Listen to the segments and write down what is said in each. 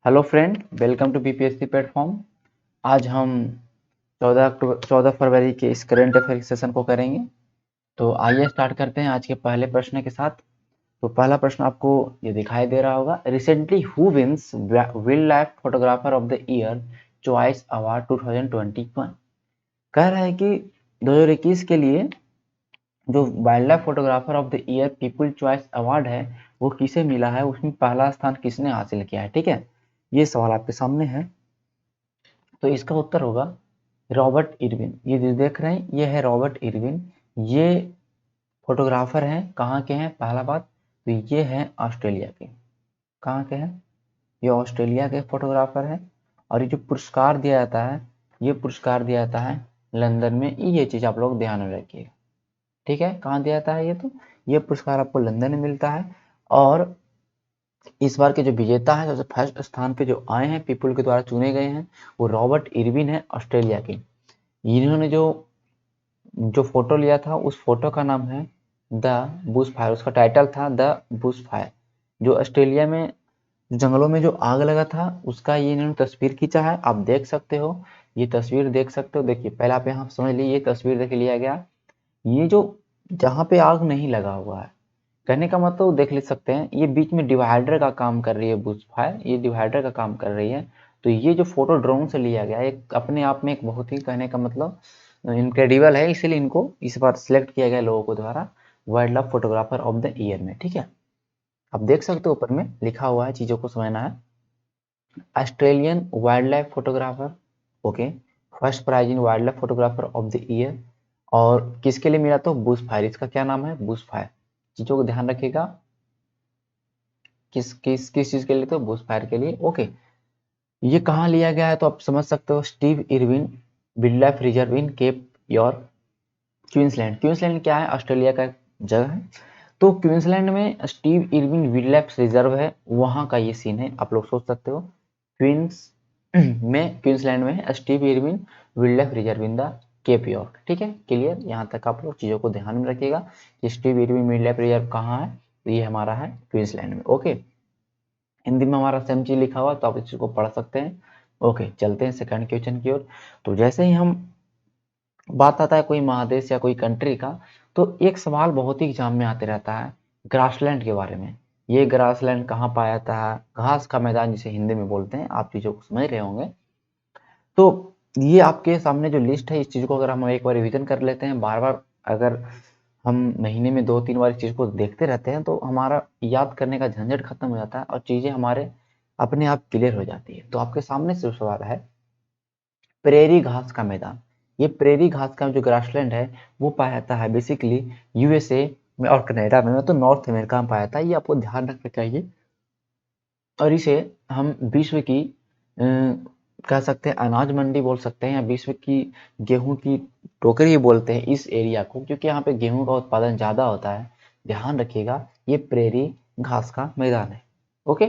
Hello friend, welcome to BPSC platform. आज हम 14 फरवरी के इस करंट अफेयर सेशन को करेंगे। तो आइए स्टार्ट करते हैं आज के पहले प्रश्न के साथ। तो पहला प्रश्न आपको ये दिखाई दे रहा होगा, recently who wins wildlife photographer of the year choice award 2021। कह रहा है कि 2021 के लिए जो wildlife photographer of the year people choice award है वो किसे मिला है, उसमें पहला स्थान किसने हासिल किया है। ठीक है, ये सवाल आपके सामने है। तो इसका उत्तर होगा रॉबर्ट इरविन। ये जो देख रहे हैं ये है रॉबर्ट इरविन। ये फोटोग्राफर हैं, कहाँ के हैं पहला बात, तो ये हैं ऑस्ट्रेलिया के। कहाँ के हैं, ये ऑस्ट्रेलिया के फोटोग्राफर हैं। और ये जो पुरस्कार दिया जाता है, ये पुरस्कार दिया जाता है लंदन में। ये चीज़ आप लोग ध्यान में रखिएगा। ठीक है, कहाँ दिया जाता है, ये पुरस्कार आपको लंदन में मिलता है। और इस बार के जो विजेता हैं, सबसे फर्स्ट स्थान पे जो आए हैं, पीपल के द्वारा चुने गए हैं, वो रॉबर्ट इरविन है ऑस्ट्रेलिया के। इन्होंने जो जो फोटो लिया था उस फोटो का नाम है द बुश फायर। उसका टाइटल था द बुश फायर। जो ऑस्ट्रेलिया में जंगलों में जो आग लगा था उसका ये इन्होंने तस्वीर खींचा है। आप देख सकते हो, ये तस्वीर देख सकते हो। देखिए पहले आप यहाँ समझ लीजिए, ये तस्वीर देख लिया गया। ये जो जहाँ पे आग नहीं लगा हुआ है, कहने का मतलब देख ले सकते हैं, ये बीच में डिवाइडर का काम कर रही है बुश फायर, ये डिवाइडर का काम कर रही है। तो ये जो फोटो ड्रोन से लिया गया है, एक अपने आप में एक बहुत ही, कहने का मतलब इनक्रेडिबल है। इसीलिए इनको इस बार सिलेक्ट किया गया लोगों के द्वारा wild life photographer of the year में। ठीक है, आप देख सकते हो ऊपर में लिखा हुआ है, चीज़ों को समझना है। Australian wildlife photographer, okay, first prize in wildlife photographer of the year. और किसके लिए मिला, तो बुश फायर। इसका क्या नाम है, बुश फायर। चीज़ों को ध्यान रखिएगा, किस किस किस चीज़ के लिए, तो बुश फायर के लिए। ओके, ये कहाँ लिया गया है, तो आप समझ सकते हो, Steve Irwin wild life reserve in cap York, Queensland. Queensland क्या है, ऑस्ट्रेलिया का जगह है। तो क्वींसलैंड में Steve Irwin wild life reserve है, वहाँ का ये सीन है। आप लोग सोच सकते हो, क्वींस में, क्वींसलैंड में है Steve Irwin wild life reserve in the cap York. ठीक है, क्लियर। यहाँ तक आप लोग चीज़ों को ध्यान में रखिएगा कि Steve Irwin wild life reserve कहाँ है, तो ये हमारा है क्वींसलैंड में। ओके, हिंदी में हमारा सेम चीज लिखा हुआ, तो आप इस चीज को पढ़ सकते हैं। ओके, चलते हैं सेकंड क्वेश्चन की ओर। तो जैसे ही हम बात आता है कोई महादेश या कोई कंट्री का, तो एक सवाल बहुत ही एग्जाम में आते रहता है ग्रासलैंड के बारे में। ये ग्रासलैंड कहाँ पाया जाता है, घास का मैदान जिसे हिंदी में बोलते हैं, आप चीज़ों को समझ रहे होंगे। तो ये आपके सामने जो लिस्ट है, इस चीज़ को अगर हम एक बार रिवीजन कर लेते हैं, बार बार अगर हम महीने में 2-3 बार इस चीज़ को देखते रहते हैं, तो हमारा याद करने का झंझट खत्म हो जाता है और चीज़ें हमारे अपने आप क्लियर हो जाती है। तो आपके सामने से सवाल है, प्रेरी घास का मैदान। ये प्रेरी घास का जो ग्रासलैंड है वो पाया जाता है बेसिकली यूएसए में और कनाडा में, तो नॉर्थ अमेरिका में पाया जाता है। ये आपको ध्यान रखना चाहिए। और इसे हम विश्व की कह सकते हैं अनाज मंडी बोल सकते हैं, या विश्व की गेहूं की टोकरी बोलते हैं इस एरिया को, क्योंकि यहाँ पे गेहूं का उत्पादन ज़्यादा होता है। ध्यान रखिएगा, ये प्रेरी घास का मैदान है। ओके,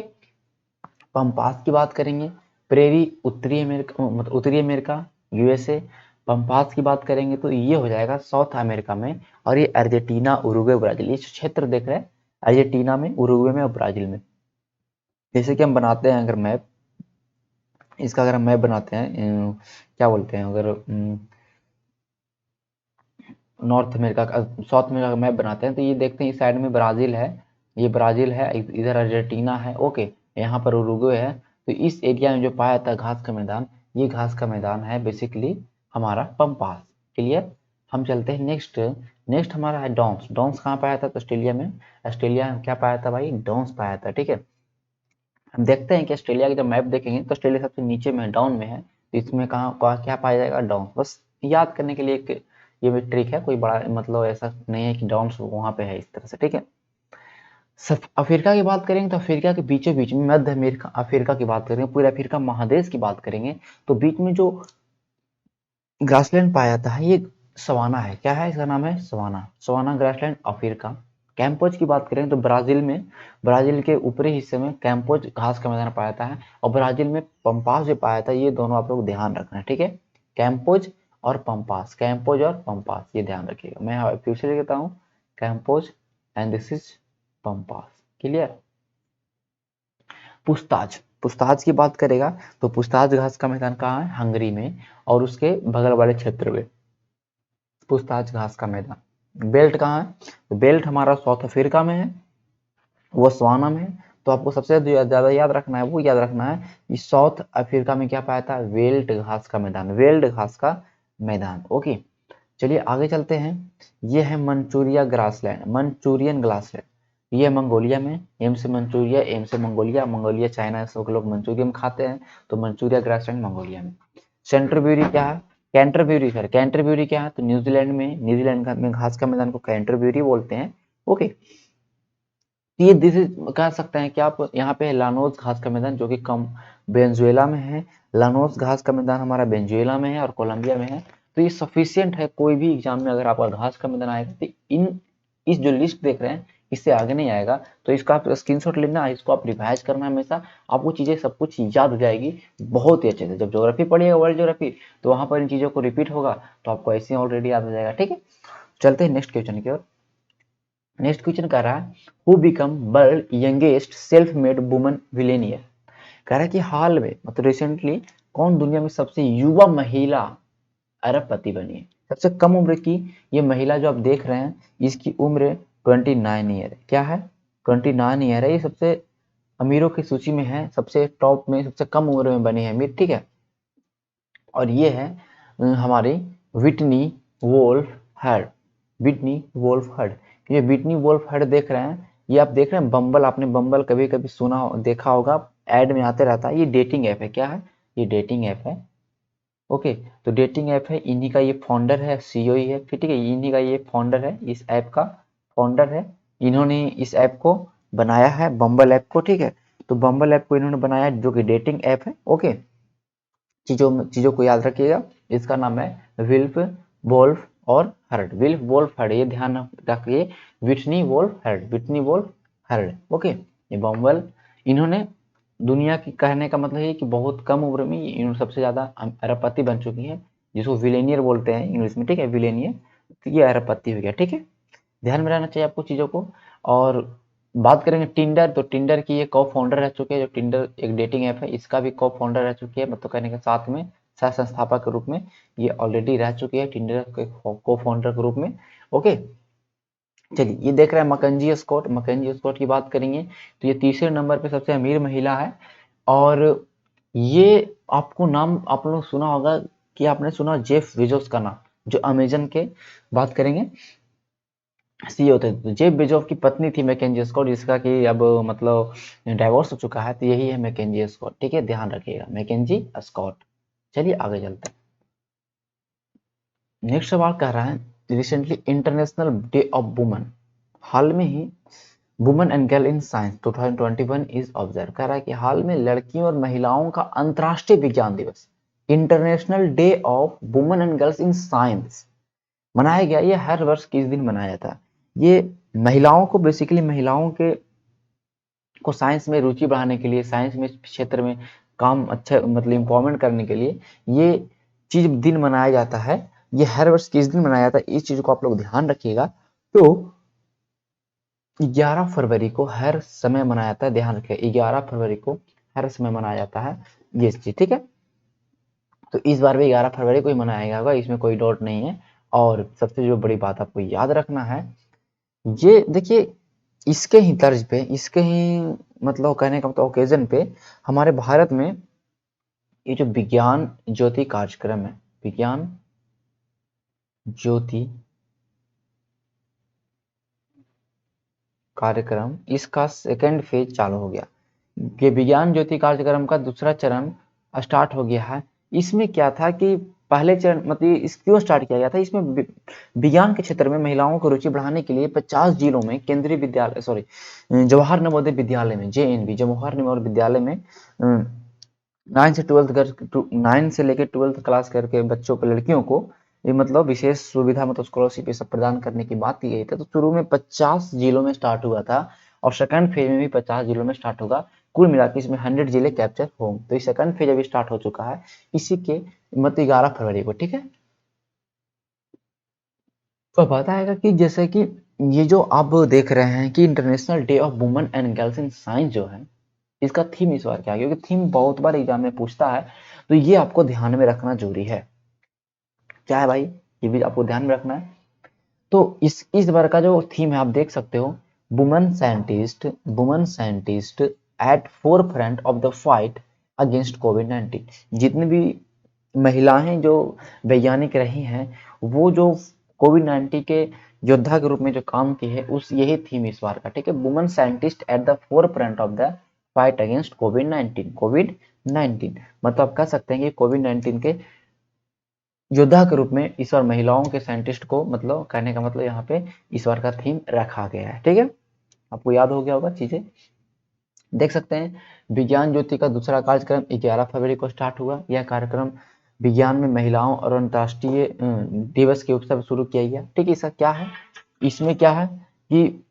पंपास की बात करेंगे, प्रेरी उत्तरी अमेरिका, मतलब उत्तरी अमेरिका, यूएसए। पंपास की बात करेंगे तो ये हो जाएगा साउथ अमेरिका में। और ये अर्जेंटीना, उरुग्वे, ब्राजील, ये क्षेत्र देख रहे हैं, अर्जेंटीना में, उरुग्वे में और ब्राजील में। जैसे कि हम बनाते हैं अगर मैप, इसका अगर हम मैप बनाते हैं, क्या बोलते हैं, अगर नॉर्थ अमेरिका का, साउथ अमेरिका का मैप बनाते हैं, तो ये देखते हैं इस साइड में ब्राज़ील है, ये ब्राज़ील है, इधर अर्जेंटीना है, ओके, यहाँ पर उरुग्वे है। तो इस एरिया में जो पाया जाता है घास का मैदान, ये घास का मैदान है बेसिकली हमारा पंपास। क्लियर। हम चलते हैं नेक्स्ट। नेक्स्ट हमारा है डॉन्स। डॉन्स कहाँ पाया था, तो ऑस्ट्रेलिया में। ऑस्ट्रेलिया में क्या पाया था भाई, डॉन्स पाया था। ठीक है, हम देखते हैं कि ऑस्ट्रेलिया का जब मैप देखेंगे तो ऑस्ट्रेलिया सबसे नीचे में, डाउन में है। तो इसमें कहाँ क्या पाया जाएगा, डाउन। बस याद करने के लिए एक ये भी ट्रिक है, कोई बड़ा मतलब ऐसा नहीं है कि डाउन वहाँ पे है इस तरह से। ठीक है, अफ्रीका की बात करेंगे तो अफ्रीका के बीचों बीच में, मध्य अमेरिका अफ्रीका की बात करेंगे, पूरे अफ्रीका महादेश की बात करेंगे, तो बीच में जो ग्रासलैंड पाया जाता है ये सवाना है। क्या है, इसका नाम है savanna. Savanna grassland Africa. Campos की बात करें तो ब्राजील में, ब्राजील के ऊपरी हिस्से में कैंपोज घास का मैदान पाया जाता है, और ब्राजील में पंपास भी पाया जाता है। ये दोनों आप लोग ध्यान रखना है। ठीक है, कैंपोज और पंपास, कैंपोज और पंपास, ये ध्यान रखिएगा। मैं फिर से लिखता हूँ, campos and this is pampas. Clear. पूछताछ, पूछताछ की बात करेगा तो पूछताछ घास का मैदान कहाँ है? हंगरी में और उसके बगल वाले क्षेत्र में पूछताछ घास का मैदान। बेल्ट कहाँ है? तो बेल्ट हमारा साउथ अफ्रीका में है, बोत्सवाना में है। तो आपको सबसे ज्यादा याद रखना है, वो याद रखना है कि साउथ अफ्रीका में क्या पाया था? वेल्ट घास का मैदान, वेल्ट घास का मैदान। ओके, चलिए आगे चलते हैं। ये है मंचूरिया ग्रासलैंड, मंचूरियन ग्रासलैंड। ये मंगोलिया में, एम से मंचूरिया, एम से मंगोलिया, मंगोलिया चाइना, सब लोग मंचूरियम खाते हैं, तो मंचूरिया ग्रासलैंड मंगोलिया में। सेंट्रब्यूरी क्या है? कैंटरब्यूरी सर, कैंटरब्यूरी क्या है? तो न्यूजीलैंड में, न्यूजीलैंड में घास का मैदान को कैंटरब्यूरी बोलते हैं। ओके, ये दिस इज कह सकते हैं कि आप यहाँ पे लानोस घास का मैदान जो कि कम वेनेजुएला में है, लानोस घास का मैदान हमारा वेनेजुएला में है और कोलंबिया में है। तो ये सफिशियंट है, कोई भी एग्जाम में अगर आपका घास का मैदान आएगा तो इस जो लिस्ट देख रहे हैं इससे आगे नहीं आएगा, तो इसका आप स्क्रीनशॉट लेना, इसको आप रिवाइज करना हमेशा, आपको चीजें सब कुछ याद हो जाएगी बहुत ही अच्छे से। जब ज्योग्राफी पढ़िएगा, वर्ल्ड ज्योग्राफी, तो वहां पर इन चीजों को रिपीट होगा तो आपको ऐसे ऑलरेडी याद हो जाएगा। ठीक है, चलते हैं नेक्स्ट क्वेश्चन की ओर। नेक्स्ट क्वेश्चन कह रहा है who become world youngest self made woman billionaire. कह रहा है कि हाल में मतलब रिसेंटली कौन दुनिया में सबसे युवा महिला अरबपति बनी है? सबसे कम उम्र की ये महिला जो आप देख रहे हैं, इसकी उम्र 29 ईयर है। क्या है? 29 ईयर है। ये सबसे अमीरों की सूची में है, सबसे टॉप में, सबसे कम उम्र में बनी है अमीर। ठीक है, और ये है हमारी Whitney Wolfe Herd. Whitney Wolfe Herd, ये विटनी वोल्फ हर्ड देख रहे हैं, ये आप देख रहे हैं बम्बल, आपने बम्बल कभी कभी सुना देखा होगा, ऐड में आते रहता है। ये डेटिंग ऐप है। क्या है? ये डेटिंग ऐप है। ओके, तो डेटिंग ऐप है, इन्हीं का ये फाउंडर है, सीईओ ही है। ठीक है, इन्हीं का ये फाउंडर है, इस ऐप का फाउंडर है। इन्होंने इस ऐप को बनाया है, बम्बल ऐप को। ठीक है, तो बम्बल ऐप को इन्होंने बनाया जो कि डेटिंग ऐप है। ओके, चीजों को याद रखिएगा। इसका नाम है विल्फ वोल्फ और हर्ड, विल्फ वोल्फ हर्ड, ये ध्यान रखिए। Whitney Wolfe Herd, Whitney Wolfe Herd. Okay, ये बम्बल, इन्होंने दुनिया की, कहने का मतलब है कि बहुत कम उम्र में इन्होंने सबसे ज्यादा अरबपति बन चुकी है, जिसको विलेनियर बोलते हैं इंग्लिश में। ठीक है, विलेनियर, तो ये अरबपति हो गया। ठीक है, ध्यान में रहना चाहिए आपको चीजों को। और बात करेंगे टिंडर, तो टिंडर की ये को फाउंडर रह चुके हैं, जो टिंडर एक डेटिंग ऐप है, इसका भी को फाउंडर रह चुकी है, मतलब कहने के साथ में सह संस्थापक के रूप में ये ऑलरेडी रह चुकी है टिंडर के को फाउंडर के रूप में। ओके, चलिए ये देख रहे हैं मकंजी स्कॉट, मकंजी स्कॉट की बात करेंगे तो ये तीसरे नंबर पे सबसे अमीर महिला है। और ये आपको नाम आप लोग सुना होगा कि आपने सुना जेफ बेजोस का नाम, जो अमेजन के बात करेंगे सीईओ थे। तो जेफ बेजोस की पत्नी थी मैकेंजी स्कॉट, जिसका कि अब मतलब डाइवोर्स हो चुका है, तो यही है मैकेंजी स्कॉट। ठीक है, ध्यान रखिएगा, मैकेंजी स्कॉट। चलिए आगे चलते हैं। नेक्स्ट सवाल कह रहा है recently international day of woman, हाल में ही woman and girl in science 2021 is observe. कह रहा है कि हाल में लड़कियों और महिलाओं का अंतर्राष्ट्रीय विज्ञान दिवस, international day of woman and girls in science मनाया गया। ये हर वर्ष किस दिन मनाया जाता है? ये महिलाओं को, बेसिकली महिलाओं के को साइंस में रुचि बढ़ाने के लिए, साइंस में क्षेत्र में काम अच्छा मतलब इम्पावरमेंट करने के लिए ये चीज दिन मनाया जाता है। ये हर वर्ष किस दिन मनाया जाता है, इस चीज को आप लोग ध्यान रखिएगा। तो 11 फरवरी को हर समय मनाया जाता है, ध्यान रखिए 11 फरवरी को हर समय मनाया जाता है ये चीज। ठीक है, तो इस बार भी 11 फरवरी को ही मनाया गया होगा, इसमें कोई डाउट नहीं है। और सबसे जो बड़ी बात आपको याद रखना है, ये देखिए इसके ही तर्ज पे, इसके ही मतलब कहने का मतलब ओकेजन पे हमारे भारत में ये जो विज्ञान ज्योति कार्यक्रम है, विज्ञान ज्योति कार्यक्रम, इसका सेकेंड फेज चालू हो गया। ये विज्ञान ज्योति कार्यक्रम का दूसरा चरण स्टार्ट हो गया है। इसमें क्या था कि पहले चरण मतलब इस क्यों स्टार्ट किया गया था, इसमें विज्ञान के क्षेत्र में महिलाओं को रुचि बढ़ाने के लिए 50 जिलों में केंद्रीय विद्यालय, सॉरी जवाहर नवोदय विद्यालय में, जेएनवी जवाहर नवोदय विद्यालय में 9 से लेकर 12th क्लास करके बच्चों को, लड़कियों को ये मतलब विशेष सुविधा मतलब स्कॉलरशिप ये सब प्रदान करने की बात की गई थी। तो शुरू में 50 जिलों में स्टार्ट हुआ था और सेकंड फेज में भी 50 जिलों में स्टार्ट होगा। कुल मिलाकर इसमें 100 जिले कैप्चर होंगे। तो ये सेकंड फेज अभी स्टार्ट हो चुका है, इसी के मतलब 11 फरवरी को। ठीक है, तो बताएगा कि जैसे कि ये जो आप देख रहे हैं कि international day of women and girls in science जो है, इसका थीम इस बार क्या है, क्योंकि थीम बहुत बार एग्जाम में पूछता है, तो ये आपको ध्यान में रखना जरूरी है। क्या है भाई, ये भी आपको ध्यान में रखना है। तो इस बार का जो थीम है आप देख सकते हो, woman scientist at forefront of the fight against कोविड-19। जितनी भी महिलाएं जो वैज्ञानिक रही हैं, वो जो कोविड-19 के योद्धा के रूप में जो काम की है, उस यही थीम इस बार का, ठीक है। Woman scientist at the forefront of the fight against कोविड-19 मतलब आप कह सकते हैं कि कोविड-19 के योद्धा के रूप में इस बार महिलाओं के साइंटिस्ट को, मतलब कहने का मतलब यहाँ पे इस बार का थीम रखा गया है, ठीक है। आपको याद हो गया होगा चीजें, देख सकते हैं। विज्ञान ज्योति का दूसरा कार्यक्रम 11 फरवरी को स्टार्ट हुआ। यह कार्यक्रम विज्ञान में महिलाओं और अंतर्राष्ट्रीय दिवस के उपलक्ष्य में शुरू किया गया, ठीक है। इसका क्या है, इसमें क्या है कि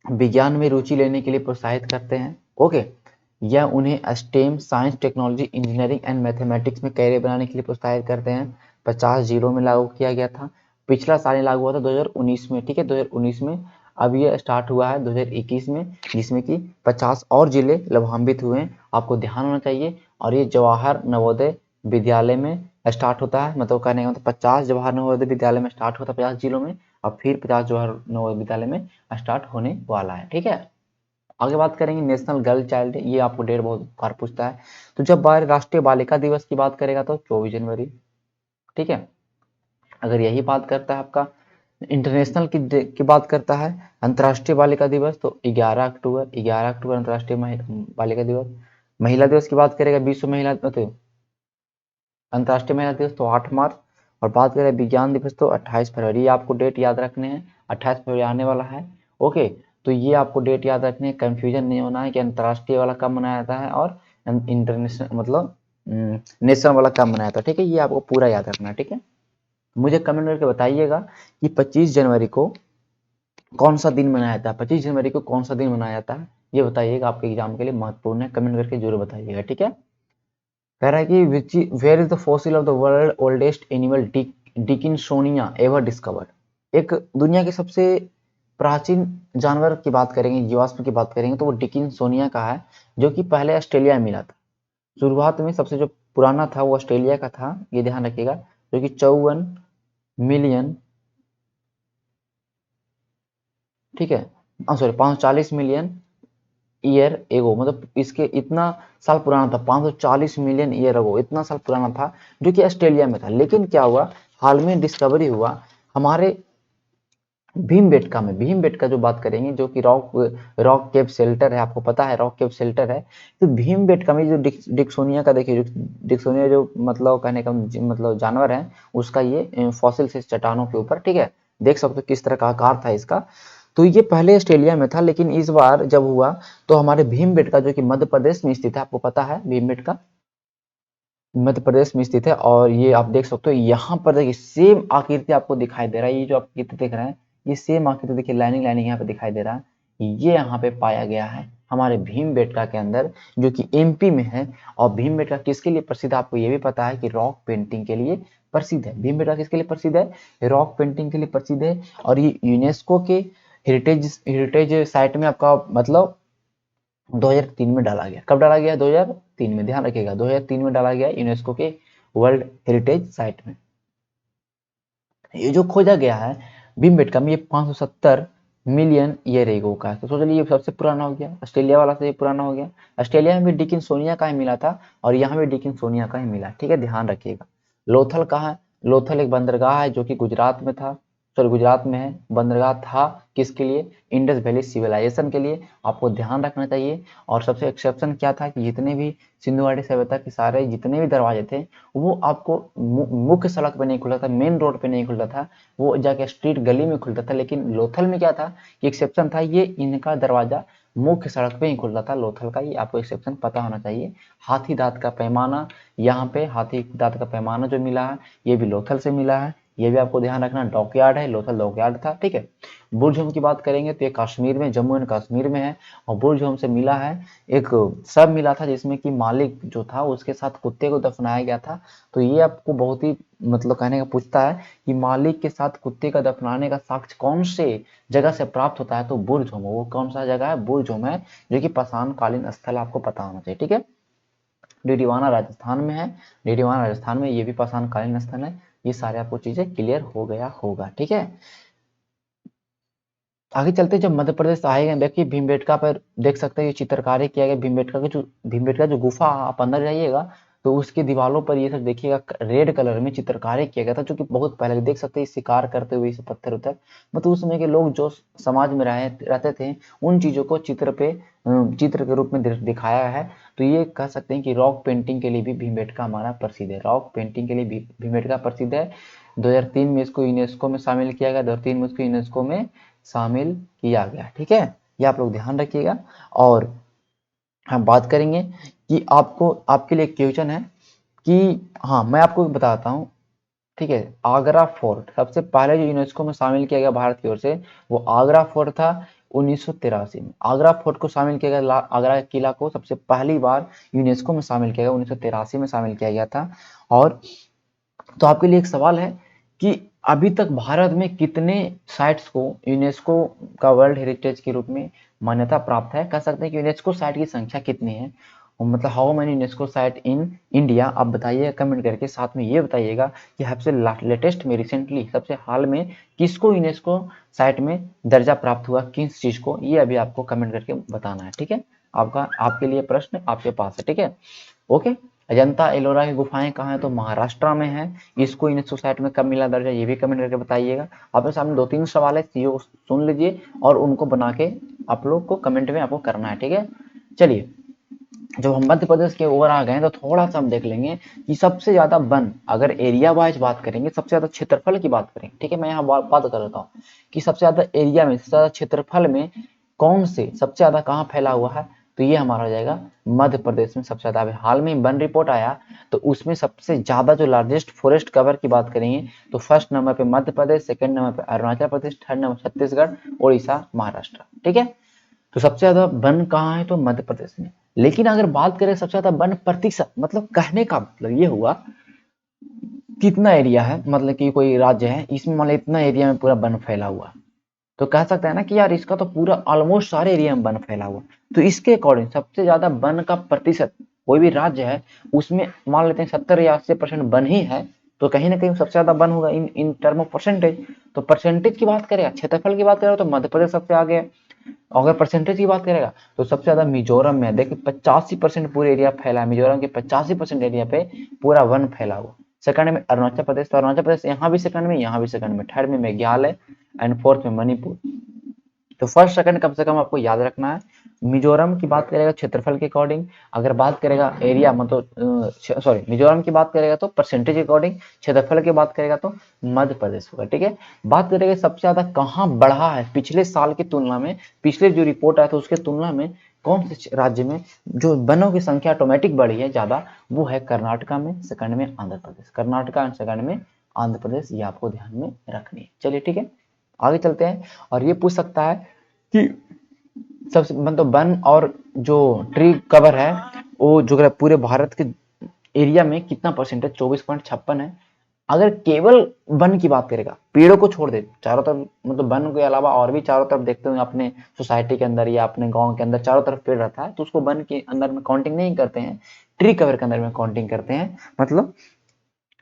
विज्ञान में रुचि लेने के लिए प्रोत्साहित करते हैं, ओके। यह उन्हें stem, science, technology, engineering and mathematics में कैरियर बनाने के लिए प्रोत्साहित करते हैं। 50 जिलों में लागू किया गया था। पिछला साल ही लागू हुआ था 2019 में, ठीक है, 2019 में। अब ये स्टार्ट हुआ है 2021 में, जिसमें कि 50 और जिले लाभान्वित हुए हैं, आपको ध्यान होना चाहिए। और ये जवाहर नवोदय विद्यालय में स्टार्ट होता है, मतलब कहने का मतलब 50 जवाहर नवोदय विद्यालय में स्टार्ट होता है 50 जिलों में, और फिर 50 जवाहर नवोदय विद्यालय में स्टार्ट होने वाला है, ठीक है। आगे बात करेंगे नेशनल गर्ल चाइल्ड डे, ये आपको डेट बहुत बार पूछता है। तो जब बार राष्ट्रीय बालिका दिवस की बात करेगा तो 24 जनवरी, ठीक है। अगर यही बात करता है आपका इंटरनेशनल की बात करता है अंतर्राष्ट्रीय बालिका दिवस, तो 11 अक्टूबर अंतर्राष्ट्रीय बालिका दिवस। महिला दिवस की बात करेगा, विश्व महिला तो अंतर्राष्ट्रीय महिला दिवस तो 8 मार्च। और बात करें विज्ञान दिवस तो 28 फरवरी। आपको डेट याद रखने हैं, 28 फरवरी आने वाला है, ओके। तो ये आपको डेट याद रखने हैं, कंफ्यूजन नहीं होना है कि अंतर्राष्ट्रीय वाला कब मनाया जाता है और इंटरनेशनल मतलब नेशनल वाला कब मनाया जाता है, ठीक है। ये आपको पूरा याद रखना है, ठीक है। मुझे कमेंट करके बताइएगा कि 25 जनवरी को कौन सा दिन मनाया जाता है, 25 जनवरी को कौन सा दिन मनाया जाता है, ये बताइएगा, आपके एग्जाम के लिए महत्वपूर्ण है, कमेंट करके जरूर बताइएगा, ठीक है। कह रहा है कि which where is the fossil of the world oldest animal Dickinsonia ever discovered. एक दुनिया के सबसे प्राचीन जानवर की बात करेंगे, जीवाश्म की बात करेंगे, तो वो डिकिंसोनिया का है, जो कि पहले ऑस्ट्रेलिया में मिला था। शुरुआत में सबसे जो पुराना था वो ऑस्ट्रेलिया का था, ये ध्यान रखिएगा, जो कि 54 मिलियन, ठीक है, सॉरी 540 मिलियन ईयर एगो, मतलब इसके इतना साल पुराना था, 540 मिलियन ईयर एगो, इतना साल पुराना था, जो कि ऑस्ट्रेलिया में था। लेकिन क्या हुआ, हाल में डिस्कवरी हुआ हमारे भीमबेटका में। भीमबेटका जो बात करेंगे, जो कि रॉक रॉक केव शेल्टर है, आपको पता है रॉक केव शेल्टर है। तो भीमबेटका में जो डिक्सोनिया का देखिए, डिक्सोनिया जो मतलब कहने का मतलब जानवर है, उसका ये फॉसिल से चट्टानों के ऊपर, ठीक है, देख सकते हो किस तरह का आकार था इसका। तो ये पहले ऑस्ट्रेलिया में था, लेकिन इस बार जब हुआ तो हमारे भीमबेटका, जो कि मध्य प्रदेश में स्थित है, आपको पता है भीमबेटका मध्य प्रदेश में स्थित है। और ये आप देख सकते हो, यहाँ पर देखिए सेम आकृति आपको दिखाई दे रहा है, ये जो आप आकृति देख रहे हैं, ये सेम आकृति देखिए, लाइनिंग लाइनिंग यहाँ पे दिखाई दे रहा है, ये यहाँ पे पाया गया है हमारे भीमबेटका के अंदर, जो कि एमपी में है। और भीमबेटका किसके लिए प्रसिद्ध है, आपको ये भी पता है कि रॉक पेंटिंग के लिए प्रसिद्ध है। भीमबेटका किसके लिए प्रसिद्ध है, रॉक पेंटिंग के लिए प्रसिद्ध है। और ये यूनेस्को के हेरिटेज साइट में आपका मतलब 2003 में डाला गया। कब डाला गया, 2003 में, ध्यान रखिएगा 2003 में डाला गया यूनेस्को के वर्ल्ड हेरिटेज साइट में। ये जो खोजा गया है भीमबेटका में, ये 570 मिलियन ईयर एगो का है। तो सोच लीजिए ये सबसे पुराना हो गया, ऑस्ट्रेलिया वाला से ये पुराना हो गया। ऑस्ट्रेलिया में भी डिकिंसोनिया का ही मिला था, और यहाँ भी डिकिंसोनिया का ही मिला, ठीक है, ध्यान रखिएगा। लोथल कहाँ है, लोथल एक बंदरगाह है जो कि गुजरात में था, सॉरी गुजरात में है। बंदरगाह था किसके लिए, इंडस वैली सिविलाइजेशन के लिए, आपको ध्यान रखना चाहिए। और सबसे एक्सेप्शन क्या था कि जितने भी सिंधु घाटी सभ्यता के सारे जितने भी दरवाजे थे, वो आपको मुख्य सड़क पे नहीं खुलता था, मेन रोड पे नहीं खुलता था, वो जाके स्ट्रीट गली में खुलता था। लेकिन लोथल में क्या था कि एक्सेप्शन था, ये इनका दरवाजा मुख्य सड़क पे ही खुलता था लोथल का, ये आपको एक्सेप्शन पता होना चाहिए। हाथी दांत का पैमाना, यहाँ पे हाथी दांत का पैमाना जो मिला है, ये भी लोथल से मिला है, ये भी आपको ध्यान रखना। डॉकयार्ड है, लोथल डॉकयार्ड था, ठीक है। बुर्ज की बात करेंगे तो ये कश्मीर में, जम्मू एंड कश्मीर में है। और बुर्ज से मिला है, एक सब मिला था जिसमें कि मालिक जो था उसके साथ कुत्ते को दफनाया गया था। तो ये आपको बहुत ही मतलब कहने का पूछता है कि मालिक के साथ कुत्ते का दफनाने का साक्ष्य कौन से जगह से प्राप्त होता है, तो बुर्ज वो कौन सा जगह है, बुर्ज है, जो कि पाषाणकालीन स्थल आपको पता होना चाहिए। ठीक है, डीडीवाना राजस्थान में है, डीडीवाना राजस्थान में, ये भी पाषाणकालीन स्थल है। ये सारे आपको चीजें क्लियर हो गया होगा। ठीक है, आगे चलते जब मध्य प्रदेश आएगा, देखिए भीमबेटका पर देख सकते हैं ये चित्रकारी किया गया। भीमबेटका जो गुफा, आप अंदर जाइएगा तो उसकी दीवारों पर ये सब देखिएगा रेड कलर में चित्रकारी किया गया था, जो कि बहुत पहले देख सकते हैं शिकार करते हुए इसे पत्थर उतर, मतलब उस समय के लोग जो समाज में रहते थे उन चीजों को चित्र के रूप में दिखाया है। तो ये कह सकते हैं कि रॉक पेंटिंग के लिए भी भीमबेटका हमारा प्रसिद्ध है, रॉक पेंटिंग के लिए भी भीमबेटका प्रसिद्ध है। 2003 में इसको यूनेस्को में शामिल किया गया, 2003 में इसको यूनेस्को में शामिल किया गया। ठीक है, ये आप लोग ध्यान रखिएगा। और हम बात करेंगे कि आपको, आपके लिए क्वेश्चन है कि, हाँ मैं आपको बताता हूँ। ठीक है, आगरा फोर्ट सबसे पहले जो यूनेस्को में शामिल किया गया भारत की ओर से, वो आगरा फोर्ट था 1983 में। आगरा फोर्ट को शामिल किया गया, आगरा के किला को सबसे पहली बार यूनेस्को में शामिल किया गया, 1983 में शामिल किया गया था। और तो आपके लिए एक सवाल है कि अभी तक भारत में कितने साइट्स को यूनेस्को का वर्ल्ड हेरिटेज के रूप में मान्यता प्राप्त है, कह सकते हैं कि यूनेस्को साइट की संख्या कितनी है, मतलब how many UNESCO site in India, आप बताइए कमेंट करके। साथ में ये बताइएगा कि सबसे लेटेस्ट में, रिसेंटली सबसे हाल में किसको यूनेस्को साइट में दर्जा प्राप्त हुआ, किस चीज को, ये अभी आपको कमेंट करके बताना है। ठीक है, आपका, आपके लिए प्रश्न आपके पास है। ठीक है, ओके। अजंता एलोरा की गुफाएं कहाँ है, तो महाराष्ट्र में है। इसको यूनेस्को साइट में कब मिला दर्जा, ये भी कमेंट करके बताइएगा। आपके सामने 2-3 सवाल है, चीजों को सुन लीजिए और उनको बना के आप लोग को कमेंट में आपको करना है। ठीक है, चलिए जब हम मध्य प्रदेश के ओर आ गए तो थोड़ा सा हम देख लेंगे कि सबसे ज्यादा वन, अगर एरिया वाइज बात करेंगे, सबसे ज्यादा क्षेत्रफल की बात करेंगे। ठीक है, मैं यहाँ बात कर रहा हूँ कि सबसे ज्यादा एरिया में, सबसे ज्यादा क्षेत्रफल में कौन से, सबसे ज्यादा कहाँ फैला हुआ है, तो ये हमारा हो जाएगा मध्य प्रदेश में सबसे ज्यादा। हाल में वन रिपोर्ट आया तो उसमें सबसे ज्यादा जो लार्जेस्ट फॉरेस्ट कवर की बात करेंगे तो फर्स्ट नंबर पे मध्य प्रदेश, सेकंड नंबर पे अरुणाचल प्रदेश, थर्ड नंबर छत्तीसगढ़, उड़ीसा, महाराष्ट्र। ठीक है, तो सबसे ज्यादा वन कहाँ है, तो मध्य प्रदेश में। लेकिन अगर बात करें सबसे ज्यादा वन प्रतिशत, मतलब कहने का मतलब ये हुआ कितना एरिया है, मतलब कि कोई राज्य है इसमें मान लो इतना एरिया में पूरा वन फैला हुआ, तो कह सकते हैं ना कि यार इसका तो पूरा ऑलमोस्ट सारे एरिया में वन फैला हुआ। तो इसके अकॉर्डिंग सबसे ज्यादा वन का प्रतिशत, कोई भी राज्य है उसमें मान लेते हैं 70 या 80% वन ही है, तो कहीं ना कहीं सबसे ज्यादा वन होगा इन इन टर्म ऑफ परसेंटेज। तो परसेंटेज की बात करें, क्षेत्रफल की बात करें तो मध्य प्रदेश सबसे आगे है। अगर परसेंटेज की बात करेगा तो सबसे ज्यादा मिजोरम में है। देखिए 85% पूरे एरिया फैला है, मिजोरम के 85% एरिया पे पूरा वन फैला हुआ। सेकंड में अरुणाचल प्रदेश, तो अरुणाचल प्रदेश यहाँ भी सेकंड में, यहाँ भी सेकंड में, थर्ड में मेघालय एंड फोर्थ में मणिपुर। तो फर्स्ट सेकंड कम से कम आपको याद रखना है। मिजोरम की बात करेगा क्षेत्रफल के अकॉर्डिंग, अगर बात करेगा एरिया मतलब सॉरी मिजोरम की बात करेगा तो परसेंटेज के अकॉर्डिंग, क्षेत्रफल की बात करेगा तो मध्य प्रदेश होगा। ठीक है, बात करेंगे सबसे ज्यादा कहाँ बढ़ा है पिछले साल की तुलना में, पिछले जो रिपोर्ट आया था उसके तुलना में कौन से राज्य में जो वनों की संख्या ऑटोमेटिक बढ़ी है ज्यादा, वो है कर्नाटका में, सेकंड में आंध्र प्रदेश, कर्नाटका एंड सेकंड में आंध्र प्रदेश, ये आपको ध्यान में रखनी है। चलिए ठीक है, आगे चलते हैं। और ये पूछ सकता है कि सबसे मतलब वन और जो ट्री कवर है वो जो पूरे भारत के एरिया में कितना परसेंटेज, 24.56 है। अगर केवल वन की बात करेगा, पेड़ों को छोड़ दे चारों तरफ, मतलब वन के अलावा और भी चारों तरफ देखते हैं अपने सोसाइटी के अंदर या अपने गांव के अंदर चारों तरफ पेड़ रहता है, तो उसको वन के अंदर में काउंटिंग नहीं करते हैं, ट्री कवर के अंदर में काउंटिंग करते हैं। मतलब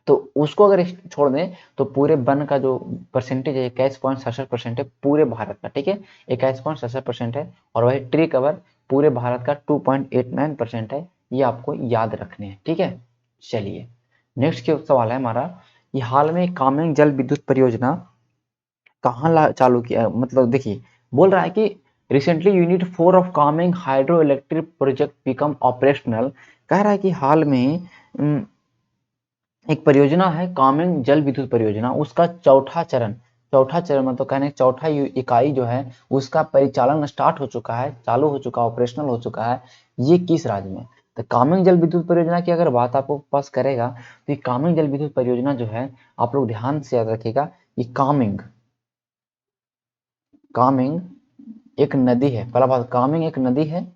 तो उसको अगर छोड़ दें तो पूरे वन का जो परसेंटेज है 21.67% है पूरे भारत का। ठीक है, 21.67% है। और वही ट्री कवर पूरे भारत का 2.89% है। ये आपको याद रखने हैं। ठीक है, चलिए नेक्स्ट के सवाल है हमारा, ये हाल में कामेंग जल विद्युत परियोजना कहाँ चालू किया, मतलब देखिए बोल रहा है कि recently unit 4 of Kameng hydro electric project become operational. कह रहा है कि हाल में एक परियोजना है कामेंग जल विद्युत परियोजना, उसका चौथा चरण मतलब कहने चौथा इकाई जो है उसका परिचालन स्टार्ट हो चुका है, चालू हो चुका, ऑपरेशनल हो चुका है। ये किस राज्य में, तो कामेंग जल विद्युत परियोजना की अगर बात आपको पास करेगा तो ये कामेंग जल विद्युत परियोजना जो है, आप लोग ध्यान से याद रखिएगा, ये कामेंग कामिंग एक नदी है, पहला बात, कामिंग एक नदी है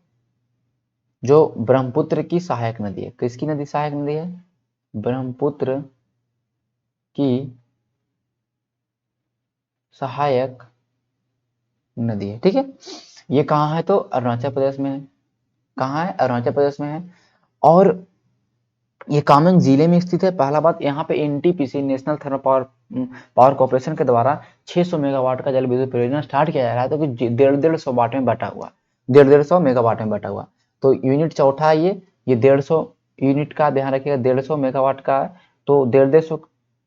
जो ब्रह्मपुत्र की सहायक नदी है। किसकी नदी सहायक नदी है? ब्रह्मपुत्र की सहायक नदी है, ठीक है। ये कहाँ है? तो अरुणाचल प्रदेश में है। कहाँ है? अरुणाचल प्रदेश में है। और ये कामेंग जिले में स्थित है। पहला बात, यहाँ पे NTPC national thermal power corporation के द्वारा 600 मेगावाट का जल विद्युत परियोजना स्टार्ट किया जा रहा है, तो कि 150 वाट में बटा हुआ, 150 मेगावाट में बटा हुआ। तो यूनिट चौथा है ये 150 यूनिट का, ध्यान रखिएगा 150 मेगावाट का है। तो 150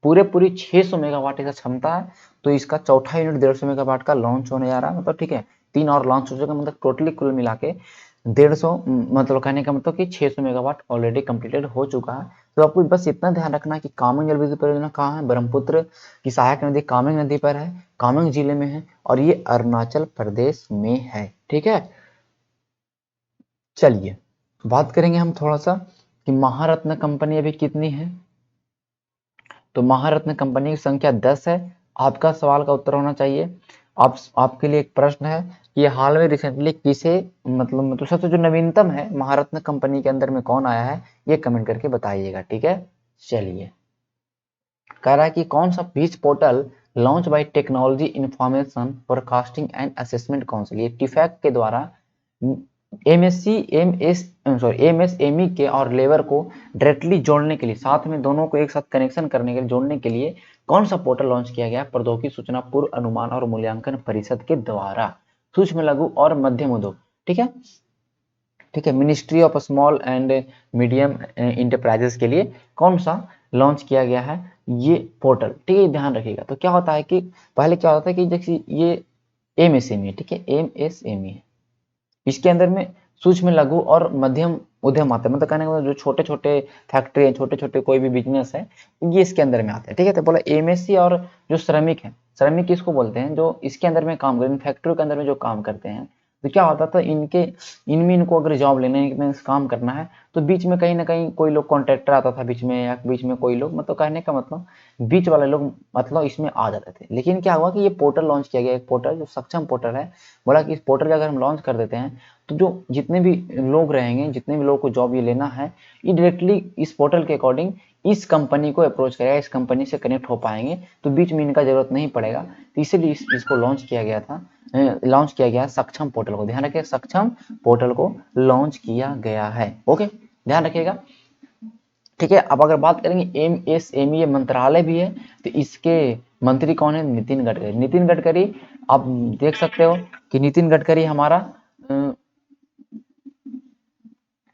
पूरी 600 मेगावाट इसका क्षमता है। तो इसका चौथा यूनिट 150 मेगावाट का लॉन्च होने जा रहा है, मतलब ठीक है, 3 और लॉन्च हो चुका, मतलब टोटली कुल मिला के 150, मतलब कहने का मतलब कि 600 मेगावाट ऑलरेडी कंप्लीटेड हो चुका है। तो आपको बस इतना ध्यान रखना है कि कामेंग जल विद्युत परियोजना कहाँ है? ब्रह्मपुत्र की सहायक नदी कामेंग नदी पर है, कामेंग जिले में है, और ये अरुणाचल प्रदेश में है, ठीक है। चलिए बात करेंगे हम थोड़ा सा कि महारत्न कंपनी अभी कितनी है। तो महारत्न कंपनी की संख्या 10 है। आपका सवाल का उत्तर होना चाहिए, आपके लिए एक प्रश्न है कि ये हाल में रिसेंटली किसे, मतलब सबसे जो नवीनतम है महारत्न कंपनी के अंदर में कौन आया है, ये कमेंट करके बताइएगा, ठीक है। चलिए, कह रहा है कि कौन सा peach portal launch by Technology Information Forecasting and Assessment Council, ये टीफैक के द्वारा एमएसएमई के और लेबर को डायरेक्टली जोड़ने के लिए, साथ में दोनों को एक साथ कनेक्शन करने के लिए, जोड़ने के लिए कौन सा पोर्टल लॉन्च किया गया? प्रौद्योगिकी सूचना पूर्व अनुमान और मूल्यांकन परिषद के द्वारा, सूक्ष्म लघु और मध्यम उद्योग, ठीक है, ठीक है, ministry of small and medium enterprises के लिए कौन सा लॉन्च किया गया है ये पोर्टल, ठीक है। ध्यान रखिएगा। तो क्या होता है कि पहले क्या होता है कि जैसे ये एमएसएमई, ठीक है, एमएसएमई है, इसके अंदर में सूक्ष्म लघु और मध्यम उद्यम आते हैं, मतलब कहने का मतलब जो छोटे छोटे फैक्ट्री है, छोटे छोटे कोई भी बिजनेस है, ये इसके अंदर में आते हैं, ठीक है। तो बोला एमएससी, और जो श्रमिक है, श्रमिक किसको बोलते हैं? जो इसके अंदर में काम करते हैं, फैक्ट्री के अंदर में जो काम करते हैं। तो क्या होता था, इनमें इनको अगर जॉब लेने में काम करना है, तो बीच में कहीं ना कहीं कोई लोग कॉन्ट्रैक्टर आता था बीच में, या बीच में कोई लोग, मतलब कहने का मतलब बीच वाले लोग मतलब इसमें आ जाते थे। लेकिन क्या हुआ कि ये पोर्टल लॉन्च किया गया, एक पोर्टल जो सक्षम पोर्टल है। बोला कि इस पोर्टल का अगर हम लॉन्च कर देते हैं, तो जो जितने भी लोग रहेंगे, जितने भी लोगों को जॉब ये लेना है, ये डायरेक्टली इस पोर्टल के अकॉर्डिंग इस कंपनी को अप्रोच करेगा, इस कंपनी से कनेक्ट हो पाएंगे, तो बीच में इनका जरूरत नहीं पड़ेगा। तो इसीलिए इसको लॉन्च किया गया था, लॉन्च किया गया सक्षम पोर्टल को, ध्यान रखिए, सक्षम पोर्टल को लॉन्च किया गया है, ओके, ध्यान रखिएगा, ठीक है। अब अगर बात करेंगे एमएसएमई, ये मंत्रालय भी है, तो इसके मंत्री कौन है? नितिन गडकरी। नितिन गडकरी, आप देख सकते हो कि नितिन गडकरी हमारा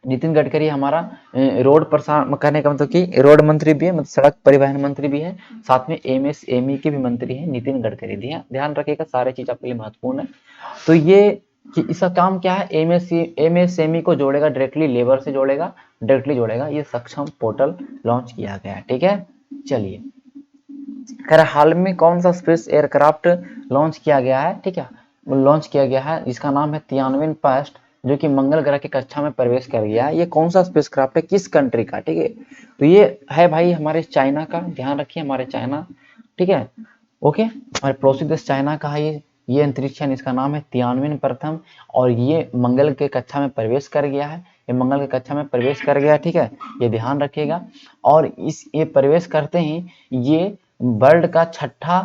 नितिन गडकरी हमारा रोड प्रसार करने का मतलब कि रोड मंत्री भी है, मतलब सड़क परिवहन मंत्री भी है, साथ में एमएसएमई के भी मंत्री हैं नितिन गडकरी। ध्यान रखिएगा, सारे चीज आपके लिए महत्वपूर्ण है। तो ये कि इसका काम क्या है? एमएसएमई को जोड़ेगा, डायरेक्टली लेबर से जोड़ेगा, डायरेक्टली जोड़ेगा। ये सक्षम पोर्टल लॉन्च किया गया है, ठीक है। चलिए, खैर हाल में कौन सा स्पेस एयरक्राफ्ट लॉन्च किया गया है, ठीक है, लॉन्च किया गया है, जिसका नाम है तियानविन पास्ट, जो कि मंगल ग्रह की कक्षा में प्रवेश कर गया है। ये कौन सा स्पेस क्राफ्ट है, किस कंट्री का, ठीक है? तो ये है भाई हमारे चाइना का, ध्यान रखिए, हमारे चाइना, ठीक है, ओके, हमारे पड़ोसी देश चाइना का है ये अंतरिक्ष यान, इसका नाम है तियानविन प्रथम, और ये मंगल के कक्षा में प्रवेश कर गया है, ये मंगल के कक्षा में प्रवेश कर गया, ठीक है, ये ध्यान रखिएगा। और ये प्रवेश करते ही ये वर्ल्ड का छठा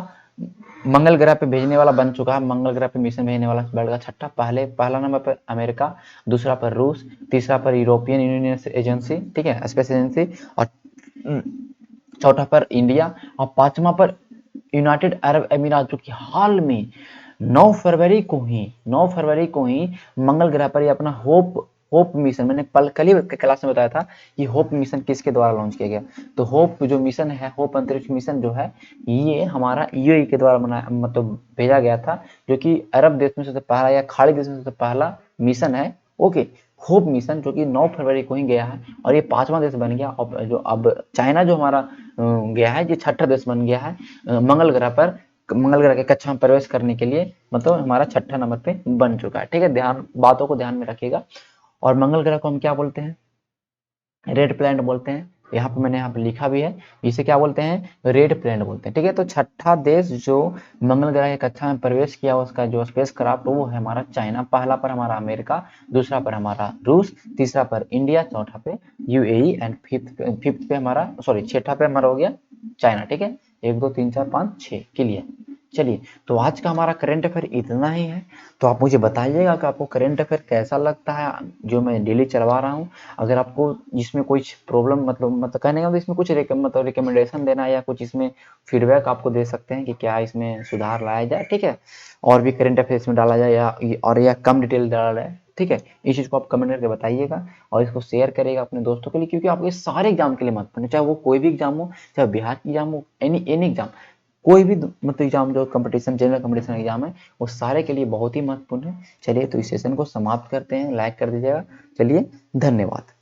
मंगल ग्रह पे भेजने वाला बन चुका है, मंगल ग्रह पे मिशन भेजने वाला वर्ल्ड का छठा, पहला नंबर पर अमेरिका, दूसरा पर रूस, तीसरा पर यूरोपियन यूनियन एजेंसी, ठीक है, स्पेस एजेंसी, और चौथा पर इंडिया, और पांचवा पर यूनाइटेड अरब अमीरात, जो कि हाल में 9 फरवरी को ही मंगल ग्रह पर ये अपना होप मिशन, मैंने कल ही क्लास में बताया था कि होप मिशन किसके द्वारा लॉन्च किया गया। तो होप जो मिशन है, होप अंतरिक्ष मिशन जो है, ये हमारा यूएई के द्वारा बनाया, मतलब भेजा गया था, जो कि अरब देश में सबसे पहला या खाड़ी देश में सबसे पहला मिशन है, ओके। होप मिशन जो कि 9 फरवरी को ही गया है, और ये 5वां देश बन गया। और जो अब चाइना जो हमारा गया है, ये छठा देश बन गया है मंगल ग्रह पर, मंगल ग्रह के कक्षा में प्रवेश करने के लिए, मतलब हमारा छठा नंबर पे बन चुका है, ठीक है। बातों को ध्यान में रखिएगा। और मंगल ग्रह को हम क्या बोलते हैं? रेड प्लैनेट बोलते हैं। यहाँ पे मैंने यहाँ पे लिखा भी है, इसे क्या बोलते हैं, रेड प्लैनेट बोलते हैं। ठीक है, तो छठा देश जो मंगल ग्रह की कक्षा में प्रवेश किया, उसका जो स्पेस क्राफ्ट वो है हमारा चाइना, पहला पर हमारा अमेरिका, दूसरा पर हमारा रूस, तीसरा पर इंडिया, चौथा पे यूएई एंड फिफ्थ पे हमारा, सॉरी छठा पे हमारा हो गया चाइना। ठीक है, 1 2 3 4 5 6 क्लियर। चलिए, तो आज का हमारा करंट अफेयर इतना ही है। तो आप मुझे बताइएगा कि आपको करंट अफेयर कैसा लगता है जो मैं डेली चलवा रहा हूँ। अगर आपको इसमें कुछ प्रॉब्लम, मतलब कहने का इसमें कुछ मतलब रिकमेंडेशन देना है या कुछ इसमें फीडबैक आपको दे सकते हैं कि क्या इसमें सुधार लाया जाए। ठीक है, और भी करंट अफेयर इसमें डाला जाए या कम डिटेल डाला जाए। ठीक है, इस चीज़ को आप कमेंट करके बताइएगा और इसको शेयर करिएगा अपने दोस्तों के लिए, क्योंकि आपके सारे एग्जाम के लिए महत्वपूर्ण है, चाहे वो कोई भी एग्जाम हो, चाहे बिहार की एग्जाम हो, एनी एनी एग्जाम, कोई भी मतलब एग्जाम जो कंपटीशन, जनरल कंपटीशन एग्जाम है, वो सारे के लिए बहुत ही महत्वपूर्ण है। चलिए, तो इस सेशन को समाप्त करते हैं, लाइक कर दीजिएगा। चलिए, धन्यवाद।